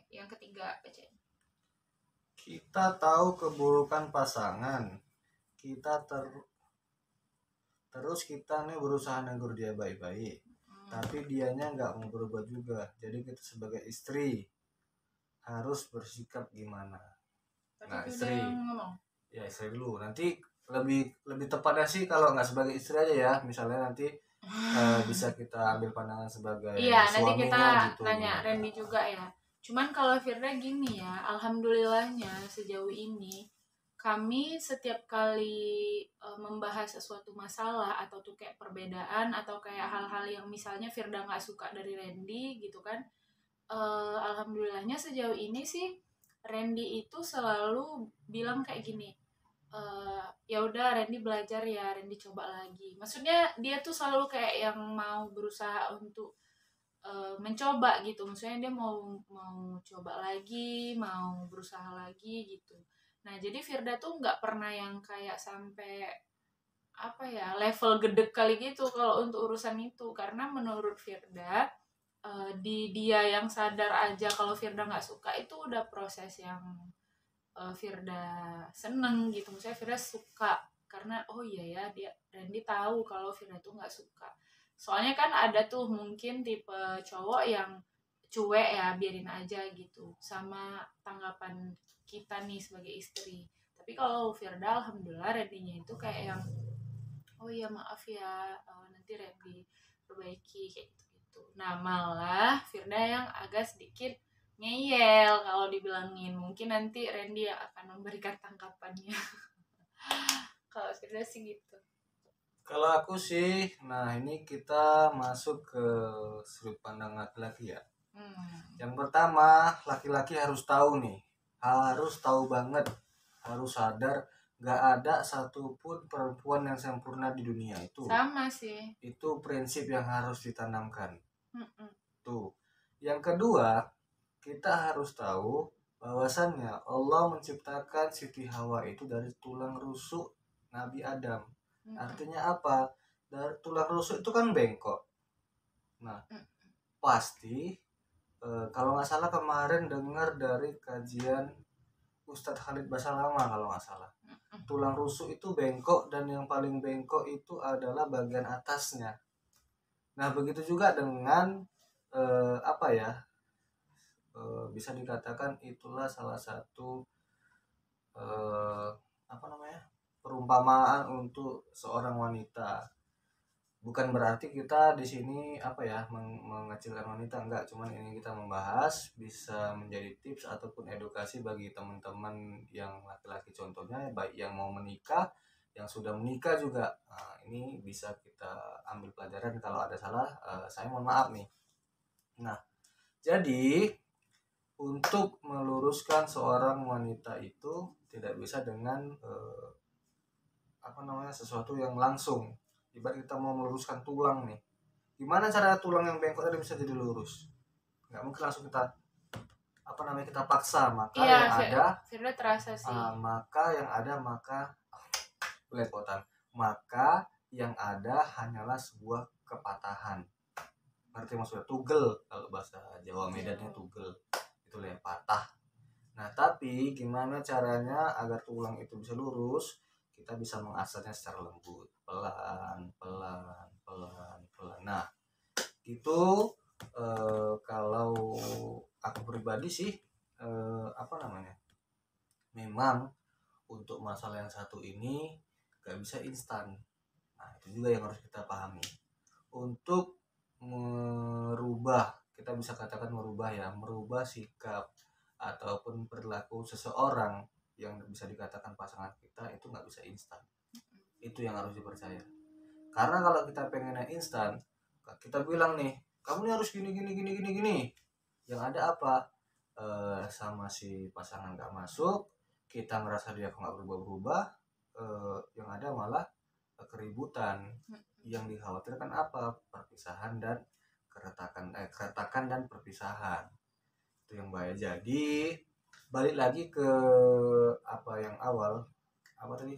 Yang ketiga apa, Cen? Kita tahu keburukan pasangan, terus kita nih berusaha negur dia baik-baik, tapi dianya nggak mau berubah juga. Jadi kita sebagai istri harus bersikap gimana? Nah, istri, ya istri dulu. Nanti lebih tepatnya sih kalau nggak sebagai istri aja ya, misalnya nanti bisa kita ambil pandangan sebagai iya, nanti suaminya kita gitu. nanya Randy juga ya. Cuman kalau Firda gini ya, alhamdulillahnya sejauh ini kami setiap kali membahas sesuatu masalah atau tuh kayak perbedaan atau kayak hal-hal yang misalnya Firda nggak suka dari Randy gitu kan, alhamdulillahnya sejauh ini sih Randy itu selalu bilang kayak gini, ya udah Randy belajar ya, Randy coba lagi. Maksudnya dia tuh selalu kayak yang mau berusaha untuk mencoba gitu. Maksudnya dia mau coba lagi, mau berusaha lagi gitu. Nah, jadi Firda tuh nggak pernah yang kayak sampai apa ya, level gede kali gitu kalau untuk urusan itu, karena menurut Firda di dia yang sadar aja kalau Firda nggak suka itu udah proses yang Firda seneng gitu. Maksudnya Firda suka karena oh iya ya, dia Randy tahu kalau Firda tuh nggak suka. Soalnya kan ada tuh mungkin tipe cowok yang cuek ya, biarin aja gitu sama tanggapan kita nih sebagai istri. Tapi kalau Firda alhamdulillah Randy-nya itu kayak yang oh iya maaf ya, nanti Randy perbaiki kayak gitu. Nah malah Firda yang agak sedikit ngeyel kalau dibilangin, mungkin nanti Randy yang akan memberikan tanggapannya. Kalau Firda sih gitu. Kalau aku sih, nah ini kita masuk ke sudut pandang laki-laki ya. Yang pertama, laki-laki harus tahu nih, harus tahu banget, harus sadar, gak ada satupun perempuan yang sempurna di dunia itu. Sama sih. Itu prinsip yang harus ditanamkan. Tuh. Yang kedua, kita harus tahu bahwasannya Allah menciptakan Siti Hawa itu dari tulang rusuk Nabi Adam. Artinya apa? Dari tulang rusuk itu kan bengkok. Nah, pasti kalau nggak salah kemarin dengar dari kajian Ustadz Khalid Basalamah kalau nggak salah. Tulang rusuk itu bengkok dan yang paling bengkok itu adalah bagian atasnya. Nah, begitu juga dengan apa ya? Bisa dikatakan itulah salah satu apa namanya? Perumpamaan untuk seorang wanita. Bukan berarti kita di sini apa ya mengecilkan wanita, enggak, cuman ini kita membahas bisa menjadi tips ataupun edukasi bagi teman-teman yang laki-laki, contohnya baik yang mau menikah, yang sudah menikah juga. Nah, ini bisa kita ambil pelajaran, kalau ada salah saya mohon maaf nih. Nah, jadi untuk meluruskan seorang wanita itu tidak bisa dengan apa namanya sesuatu yang langsung. Ibarat kita mau meluruskan tulang nih, gimana cara tulang yang bengkok tadi bisa jadi lurus? Nggak mungkin langsung kita apa namanya kita paksa. Maka iya, yang ada Firda terasa sih. maka belepotan. Maka yang ada hanyalah sebuah kepatahan. Berarti maksudnya tugel, kalau bahasa Jawa Medannya tugel, itu yang patah. Nah, tapi gimana caranya agar tulang itu bisa lurus? Kita bisa mengasahnya secara lembut, pelan. Nah, itu kalau aku pribadi sih apa namanya? Memang untuk masalah yang satu ini gak bisa instan. Nah, itu juga yang harus kita pahami. Untuk merubah, kita bisa katakan merubah sikap ataupun perilaku seseorang yang bisa dikatakan pasangan kita itu nggak bisa instan. Itu yang harus dipercaya. Karena kalau kita pengennya instan, kita bilang nih, kamu nih harus gini. Yang ada apa? Sama si pasangan nggak masuk, kita ngerasa dia nggak berubah-berubah, yang ada malah keributan. Yang dikhawatirkan apa? Perpisahan dan keretakan dan perpisahan. Itu yang bahaya. Jadi balik lagi ke apa yang awal, apa tadi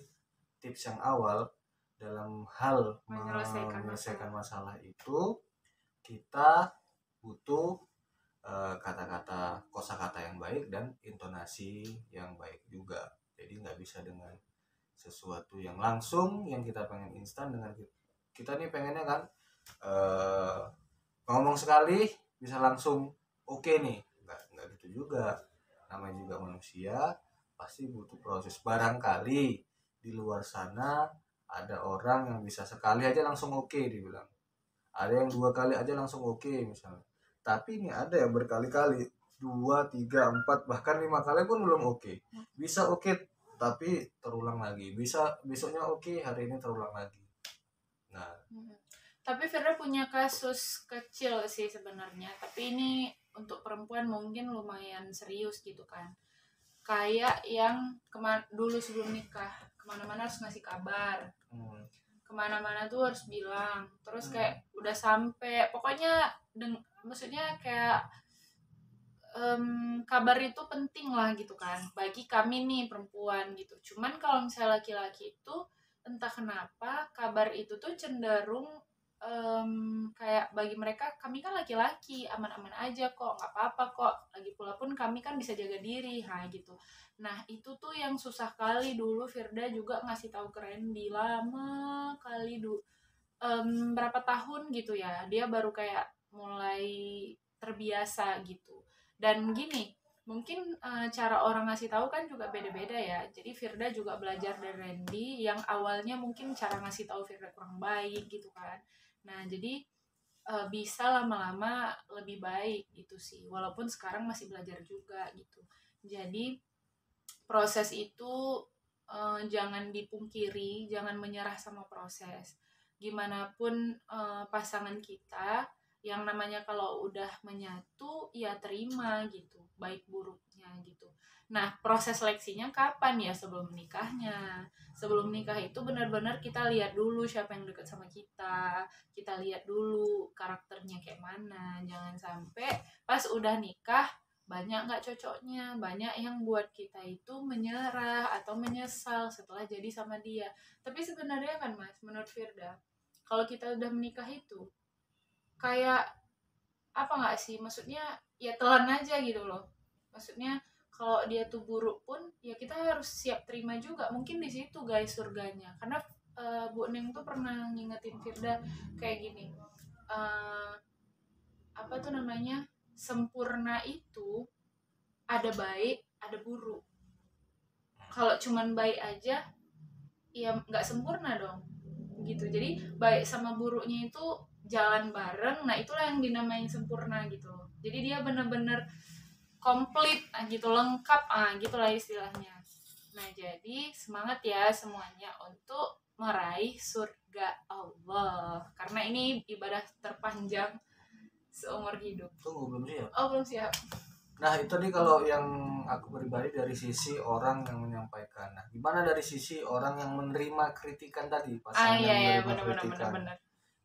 tips yang awal dalam hal menyelesaikan masalah itu, kita butuh kosakata komunikasi yang baik juga. Jadi nggak bisa dengan sesuatu yang langsung yang kita pengen instan dengan kita nih pengennya kan eh, ngomong sekali bisa langsung oke nih, nggak gitu juga. Namanya juga manusia pasti butuh proses. Barangkali di luar sana ada orang yang bisa sekali aja langsung oke dibilang, ada yang 2 kali aja langsung oke misalnya, tapi ini ada yang berkali-kali, 2, 3, 4 bahkan 5 kali pun belum oke. Bisa oke tapi terulang lagi, bisa besoknya oke, hari ini terulang lagi. Nah, Tapi Firda punya kasus kecil sih sebenarnya, tapi ini untuk perempuan mungkin lumayan serius gitu kan. Kayak yang dulu sebelum nikah kemana-mana harus ngasih kabar, kemana-mana tuh harus bilang, terus kayak udah sampai pokoknya maksudnya kayak kabar itu penting lah gitu kan bagi kami nih perempuan gitu. Cuman kalau misalnya laki-laki itu entah kenapa kabar itu tuh cenderung kayak bagi mereka, kami kan laki-laki aman-aman aja kok, nggak apa-apa kok, lagi pula pun kami kan bisa jaga diri, gitu. Nah itu tuh yang susah kali dulu Firda juga ngasih tahu ke Randy, lama kali berapa tahun gitu ya dia baru kayak mulai terbiasa gitu. Dan gini, mungkin cara orang ngasih tahu kan juga beda-beda ya. Jadi Firda juga belajar dari Randy yang awalnya mungkin cara ngasih tahu Firda kurang baik gitu kan. Nah jadi bisa lama-lama lebih baik gitu sih, walaupun sekarang masih belajar juga gitu. Jadi proses itu jangan dipungkiri, jangan menyerah sama proses. Gimana pun pasangan kita, yang namanya kalau udah menyatu ya terima gitu, baik buruknya gitu. Nah proses seleksinya kapan ya? Sebelum nikahnya. Sebelum nikah itu benar-benar kita lihat dulu siapa yang deket sama kita lihat dulu karakternya kayak mana. Jangan sampai pas udah nikah banyak nggak cocoknya, banyak yang buat kita itu menyerah atau menyesal setelah jadi sama dia. Tapi sebenarnya kan Mas, menurut Firda, kalau kita udah menikah itu kayak apa nggak sih, maksudnya ya telan aja gitu loh. Maksudnya kalau dia tuh buruk pun ya kita harus siap terima juga, mungkin di situ guys surganya. Karena Bu Neng tuh pernah ngingetin Firda kayak gini, apa tuh namanya, sempurna itu ada baik ada buruk. Kalau cuman baik aja ya nggak sempurna dong gitu. Jadi baik sama buruknya itu jalan bareng, nah itulah yang dinamain sempurna gitu. Jadi dia bener-bener komplit gitu, lengkap gitulah istilahnya. Nah jadi semangat ya semuanya untuk meraih surga Allah, karena ini ibadah terpanjang seumur hidup. tunggu, belum siap. Oh belum siap. Nah itu nih kalau yang aku pribadi dari sisi orang yang menyampaikan. Nah gimana dari sisi orang yang menerima kritikan tadi, pasangan yang menerima kritikan,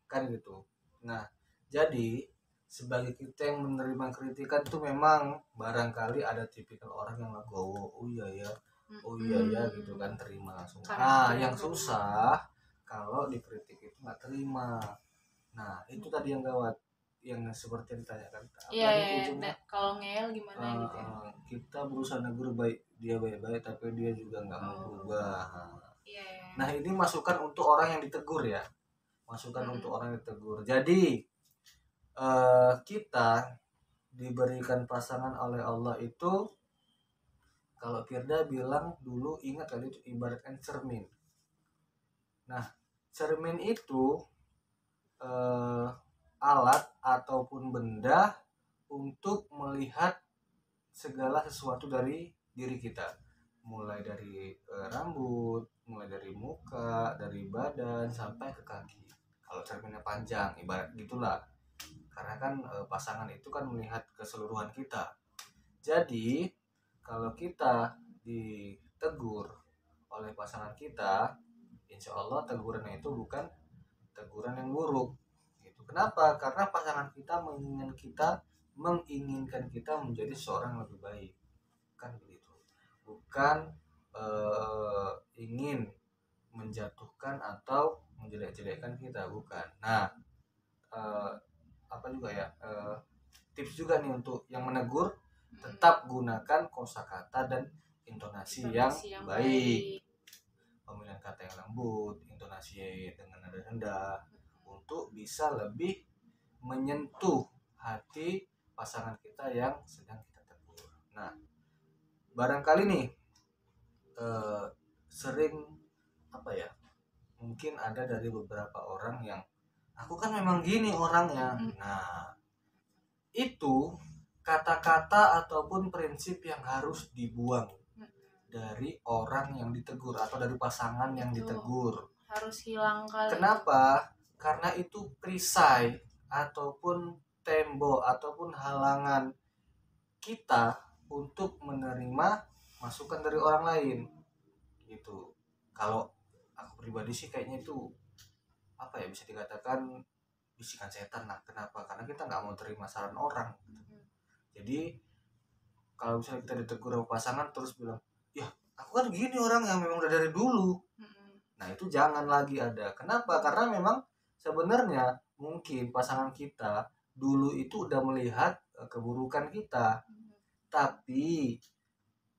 kan gitu. Nah jadi sebagai kita yang menerima kritikan tuh memang barangkali ada tipikal orang yang legowo, oh iya ya gitu kan, terima langsung. Nah yang susah kalau dikritik itu nggak terima. Nah itu tadi yang gawat, yang seperti yang ditanyakan. Iya, kalau ngeyel gimana gitu ya. Kita berusaha negur baik dia baik-baik tapi dia juga nggak mau berubah. Nah ini masukan untuk orang yang ditegur ya, masukan untuk orang yang ditegur. Jadi kita diberikan pasangan oleh Allah itu, kalau Firda bilang dulu, ingat tadi itu ibaratkan cermin. Nah cermin itu alat ataupun benda untuk melihat segala sesuatu dari diri kita, mulai dari rambut, mulai dari muka, dari badan sampai ke kaki. Kalau cerminnya panjang ibarat gitulah, karena kan pasangan itu kan melihat keseluruhan kita. Jadi kalau kita ditegur oleh pasangan kita, insya Allah tegurannya itu bukan teguran yang buruk gitu. Kenapa? Karena pasangan kita menginginkan kita menjadi seorang yang lebih baik, kan begitu. Bukan ingin menjatuhkan atau menjelek-jelekkan kita, bukan. Nah apa juga ya, tips juga nih untuk yang menegur, Tetap gunakan kosakata dan intonasi yang baik. Pemilihan kata yang lembut, intonasi dengan nada rendah, untuk bisa lebih menyentuh hati pasangan kita yang sedang kita tegur. Nah, barangkali nih sering apa ya? Mungkin ada dari beberapa orang yang aku kan memang gini orangnya. Nah, itu kata-kata ataupun prinsip yang harus dibuang dari orang yang ditegur atau dari pasangan yang ditegur. Harus hilang kali. Kenapa? Karena itu perisai ataupun tembok ataupun halangan kita untuk menerima masukan dari orang lain. Gitu. Kalau aku pribadi sih kayaknya itu apa ya, bisa dikatakan bisikan setan lah. Kenapa? Karena kita nggak mau terima saran orang. Jadi kalau misalnya kita ditegur sama pasangan terus bilang, ya aku kan gini orang yang memang udah dari dulu. Nah itu jangan lagi ada. Kenapa? Karena memang sebenarnya mungkin pasangan kita dulu itu udah melihat keburukan kita, tapi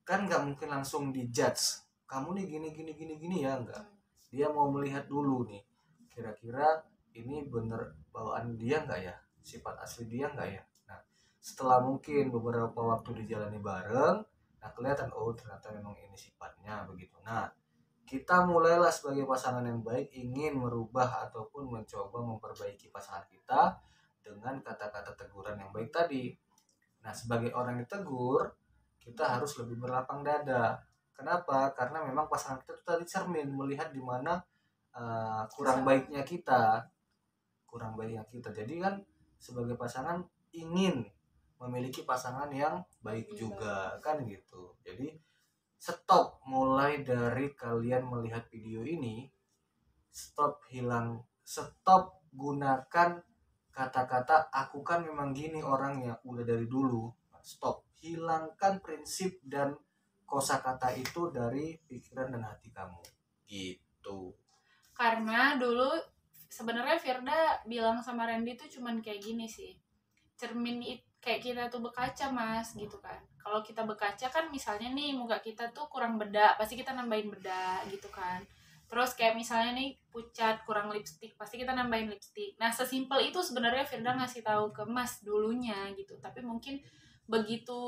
kan nggak mungkin langsung dijudge. Kamu nih gini ya, enggak. Dia mau melihat dulu nih, kira-kira ini bener bawaan dia nggak ya, sifat asli dia nggak ya. Nah setelah mungkin beberapa waktu dijalani bareng, nah kelihatan oh ternyata memang ini sifatnya begitu. Nah kita mulailah sebagai pasangan yang baik ingin merubah ataupun mencoba memperbaiki pasangan kita dengan kata-kata teguran yang baik tadi. Nah sebagai orang yang ditegur, kita harus lebih berlapang dada. Kenapa? Karena memang pasangan kita itu tadi cermin melihat di mana kurang baiknya kita. Jadi kan sebagai pasangan ingin memiliki pasangan yang baik juga kan gitu. Jadi stop mulai dari kalian melihat video ini, stop gunakan kata-kata aku kan memang gini orangnya udah dari dulu. Stop, hilangkan prinsip dan kosakata itu dari pikiran dan hati kamu gitu. Karena dulu sebenarnya Firda bilang sama Randy tuh cuman kayak gini sih, cermin kayak kita tuh berkaca mas gitu kan. Kalau kita berkaca kan misalnya nih muka kita tuh kurang bedak, pasti kita nambahin bedak gitu kan. Terus kayak misalnya nih pucat kurang lipstick, pasti kita nambahin lipstick. Nah sesimpel itu sebenarnya Firda ngasih tahu ke mas dulunya gitu, tapi mungkin begitu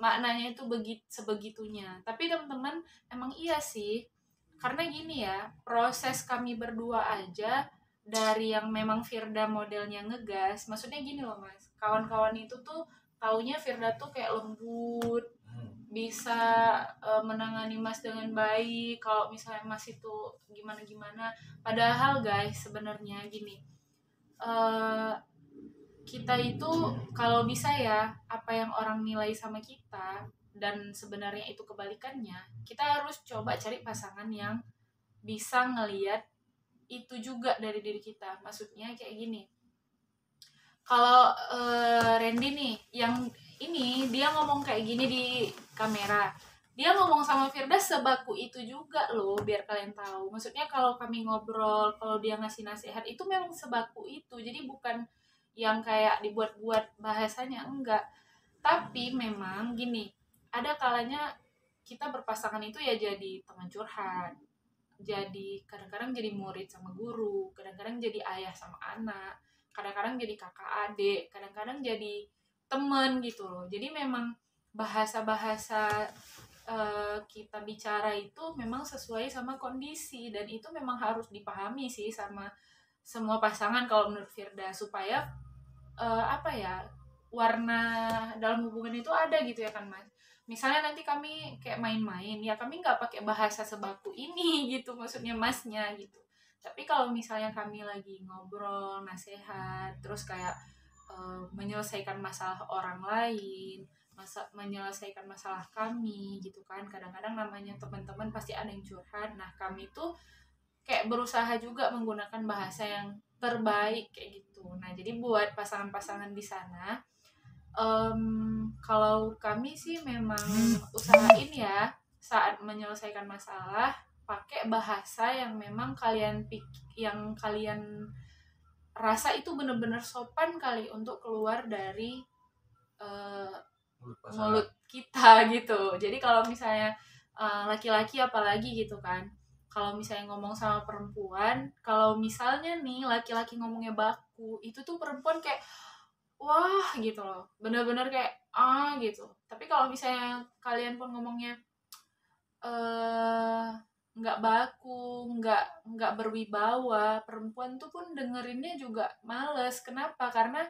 maknanya itu sebegitunya. Tapi teman-teman emang iya sih, karena gini ya, proses kami berdua aja dari yang memang Firda modelnya ngegas, maksudnya gini loh mas, kawan-kawan itu tuh taunya Firda tuh kayak lembut, bisa menangani mas dengan baik kalau misalnya mas itu gimana-gimana. Padahal guys sebenarnya gini, kita itu kalau bisa ya, apa yang orang nilai sama kita dan sebenarnya itu kebalikannya, kita harus coba cari pasangan yang bisa ngelihat itu juga dari diri kita. Maksudnya kayak gini, kalau Randy nih yang ini dia ngomong kayak gini di kamera, dia ngomong sama Firda sebaku itu juga loh, biar kalian tahu. Maksudnya kalau kami ngobrol, kalau dia ngasih nasihat itu memang sebaku itu, jadi bukan yang kayak dibuat-buat bahasanya, enggak. Tapi memang gini, ada kalanya kita berpasangan itu ya jadi teman curhat, jadi kadang-kadang jadi murid sama guru, kadang-kadang jadi ayah sama anak, kadang-kadang jadi kakak adik, kadang-kadang jadi temen gitu loh. Jadi memang bahasa-bahasa kita bicara itu memang sesuai sama kondisi, dan itu memang harus dipahami sih sama semua pasangan kalau menurut Firda, supaya apa ya, warna dalam hubungan itu ada gitu ya kan mas. Misalnya nanti kami kayak main-main ya, kami nggak pakai bahasa sebaku ini gitu, maksudnya masnya gitu. Tapi kalau misalnya kami lagi ngobrol nasehat, terus kayak menyelesaikan masalah orang lain, menyelesaikan masalah kami gitu kan, kadang-kadang namanya teman-teman pasti ada yang curhat. Nah kami tuh kayak berusaha juga menggunakan bahasa yang terbaik kayak gitu. Nah jadi buat pasangan-pasangan di sana, kalau kami sih memang usahain ya saat menyelesaikan masalah pakai bahasa yang memang yang kalian rasa itu benar-benar sopan kali untuk keluar dari mulut pasangan. mulut kita gitu. Jadi kalau misalnya laki-laki apalagi gitu kan, kalau misalnya ngomong sama perempuan, kalau misalnya nih laki-laki ngomongnya baku, itu tuh perempuan kayak wah gitu loh, bener-bener kayak gitu. Tapi kalau misalnya kalian pun ngomongnya eh nggak baku, nggak berwibawa, perempuan tuh pun dengerinnya juga males. Kenapa? Karena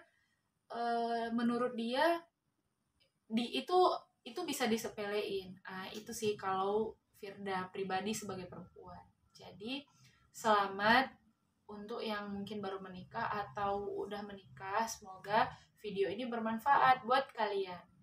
menurut dia itu bisa disepelein. Itu sih kalau Firda pribadi sebagai perempuan. Jadi selamat untuk yang mungkin baru menikah atau udah menikah. Semoga video ini bermanfaat buat kalian.